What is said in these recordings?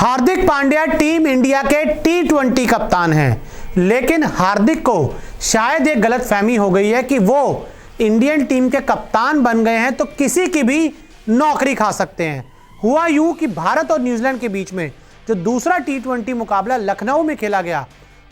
Hardik Pandya team India के T20 कप्तान हैं, लेकिन हार्दिक को शायद एक गलतफहमी हो गई है कि वो इंडियन टीम के कप्तान बन गए हैं तो किसी की भी नौकरी खा सकते हैं। हुआ यूं कि भारत और न्यूजीलैंड के बीच में जो दूसरा T20 मुकाबला लखनऊ में खेला गया,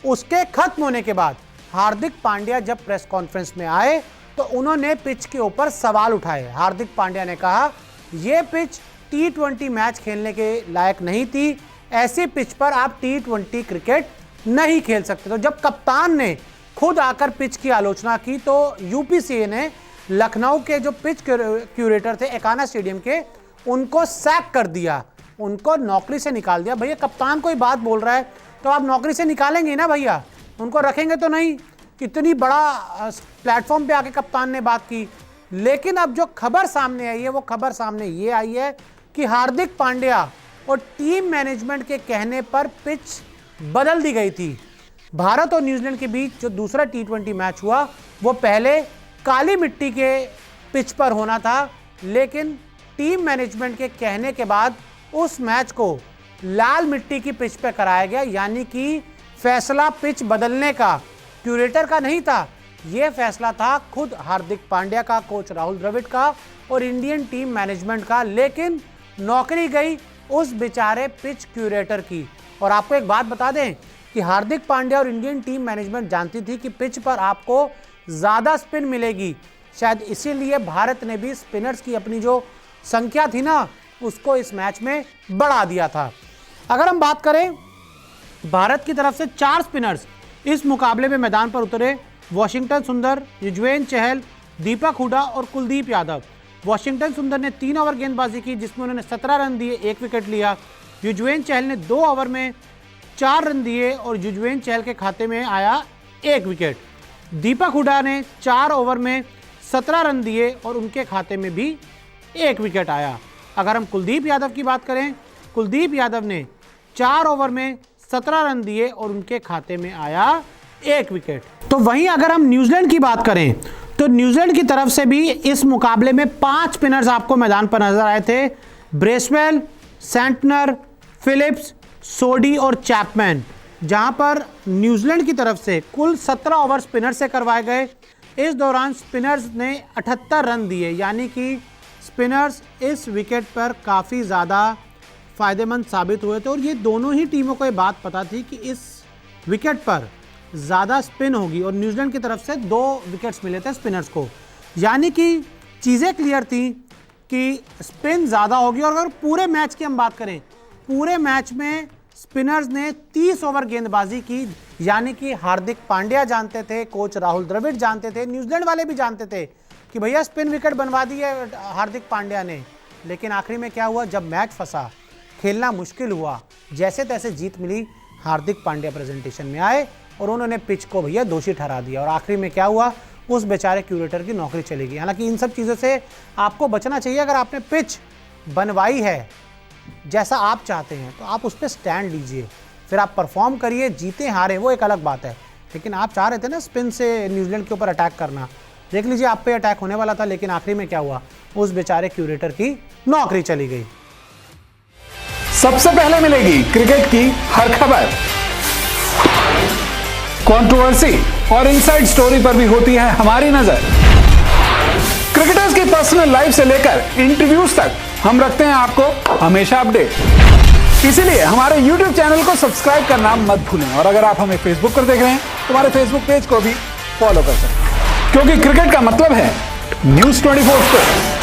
उसके खत्म होने के बाद हार्दिक पांड्या जब प्रेस कॉन्फ्रेंस में आए तो उन्होंने पिच के ऊपर सवाल उठाए। हार्दिक पांड्या ने कहा यह पिच T20 मैच खेलने के लायक नहीं थी, ऐसी पिच पर आप T20 क्रिकेट नहीं खेल सकते। तो जब कप्तान ने खुद आकर पिच की आलोचना की तो यूपीसीए ने लखनऊ के जो पिच क्यूरेटर थे एकाना स्टेडियम के, उनको सैक कर दिया, उनको नौकरी से निकाल दिया। भैया कप्तान कोई बात बोल रहा है तो आप नौकरी से निकालेंगे ना भैया, उनको रखेंगे तो नहीं। इतनी बड़ा प्लेटफॉर्म पे आके कप्तान ने बात की। लेकिन अब जो खबर सामने आई है वो खबर सामने ये आई है कि हार्दिक पांड्या और टीम मैनेजमेंट के कहने पर पिच बदल दी गई थी। भारत और न्यूजीलैंड के बीच जो दूसरा T20 मैच हुआ वो पहले काली मिट्टी के पिच पर होना था, लेकिन टीम मैनेजमेंट के कहने के बाद उस मैच को लाल मिट्टी की पिच पर कराया गया। यानी कि फैसला पिच बदलने का क्यूरेटर का नहीं था, यह फैसला था खुद हार्दिक पांड्या का, कोच राहुल द्रविड़ का और इंडियन टीम मैनेजमेंट का। लेकिन नौकरी गई उस बेचारे पिच क्यूरेटर की। और आपको एक बात बता दें कि हार्दिक पांड्या और इंडियन टीम मैनेजमेंट जानती थी कि पिच पर आपको ज़्यादा स्पिन मिलेगी, शायद इसीलिए भारत ने भी स्पिनर्स की अपनी जो संख्या थी ना उसको इस मैच में बढ़ा दिया था। अगर हम बात करें भारत की तरफ से 4 स्पिनर्स इस मुकाबले में मैदान पर उतरे। वॉशिंगटन सुंदर, युजवेंद्र चहल, दीपक हुडा और कुलदीप यादव। वॉशिंगटन सुंदर ने 3 ओवर गेंदबाजी की जिसमें उन्होंने 17 रन दिए, 1 विकेट लिया। युजवेंद्र चहल ने 2 ओवर में 4 रन दिए और युजवेंद्र चहल के खाते में आया 1 विकेट। दीपक हुडा ने 4 ओवर में 17 रन दिए और उनके खाते में भी 1 विकेट आया। अगर हम कुलदीप यादव की बात करें, कुलदीप यादव ने 4 ओवर में 17 रन दिए और उनके खाते में आया 1 विकेट। तो वहीं अगर हम न्यूजीलैंड की बात करें तो न्यूजीलैंड की तरफ से भी इस मुकाबले में 5 स्पिनर्स आपको मैदान पर नजर आए थे। ब्रेसवेल, सेंटनर, फिलिप्स, सोडी और चैपमैन। जहां पर न्यूजीलैंड की तरफ से कुल 17 ओवर स्पिनर से करवाए गए। इस दौरान स्पिनर्स ने 78 रन दिए, यानी कि स्पिनर्स इस विकेट पर काफ़ी ज़्यादा फ़ायदेमंद साबित हुए थे। और ये दोनों ही टीमों को ये बात पता थी कि इस विकेट पर ज़्यादा स्पिन होगी और न्यूजीलैंड की तरफ से 2 विकेट्स मिले थे स्पिनर्स को, यानी कि चीज़ें क्लियर थी कि स्पिन ज़्यादा होगी। और अगर पूरे मैच की हम बात करें, पूरे मैच में स्पिनर्स ने 30 ओवर गेंदबाजी की, यानी कि हार्दिक पांड्या जानते थे, कोच राहुल द्रविड़ जानते थे, न्यूजीलैंड वाले भी जानते थे कि भैया स्पिन विकेट बनवा दी है हार्दिक पांड्या ने। लेकिन आखिरी में क्या हुआ, जब मैच फंसा, खेलना मुश्किल हुआ, जैसे तैसे जीत मिली, हार्दिक पांड्या प्रेजेंटेशन में आए और उन्होंने पिच को भैया दोषी ठहरा दिया। और आखिरी में क्या हुआ, उस बेचारे क्यूरेटर की नौकरी चली गई। हालांकि इन सब चीज़ों से आपको बचना चाहिए। अगर आपने पिच बनवाई है जैसा आप चाहते हैं तो आप उस पर स्टैंड लीजिए, फिर आप परफॉर्म करिए। जीते हारे वो एक अलग बात है, लेकिन आप चाह रहे थे ना स्पिन से न्यूजीलैंड के ऊपर अटैक करना, देख लीजिए आप पे अटैक होने वाला था, लेकिन आखिरी में क्या हुआ, उस बेचारे क्यूरेटर की नौकरी चली गई। सबसे पहले मिलेगी क्रिकेट की हर खबर, कंट्रोवर्सी और इनसाइड स्टोरी पर भी होती है हमारी नजर। क्रिकेटर्स की पर्सनल लाइफ से लेकर इंटरव्यूज तक हम रखते हैं आपको हमेशा अपडेट। इसीलिए हमारे YouTube चैनल को सब्सक्राइब करना मत भूलें। और अगर आप हमें Facebook पर देख रहे हैं तो हमारे Facebook पेज को भी फॉलो कर सकते हैं, क्योंकि क्रिकेट का मतलब है News 24 स्पोर्ट्स।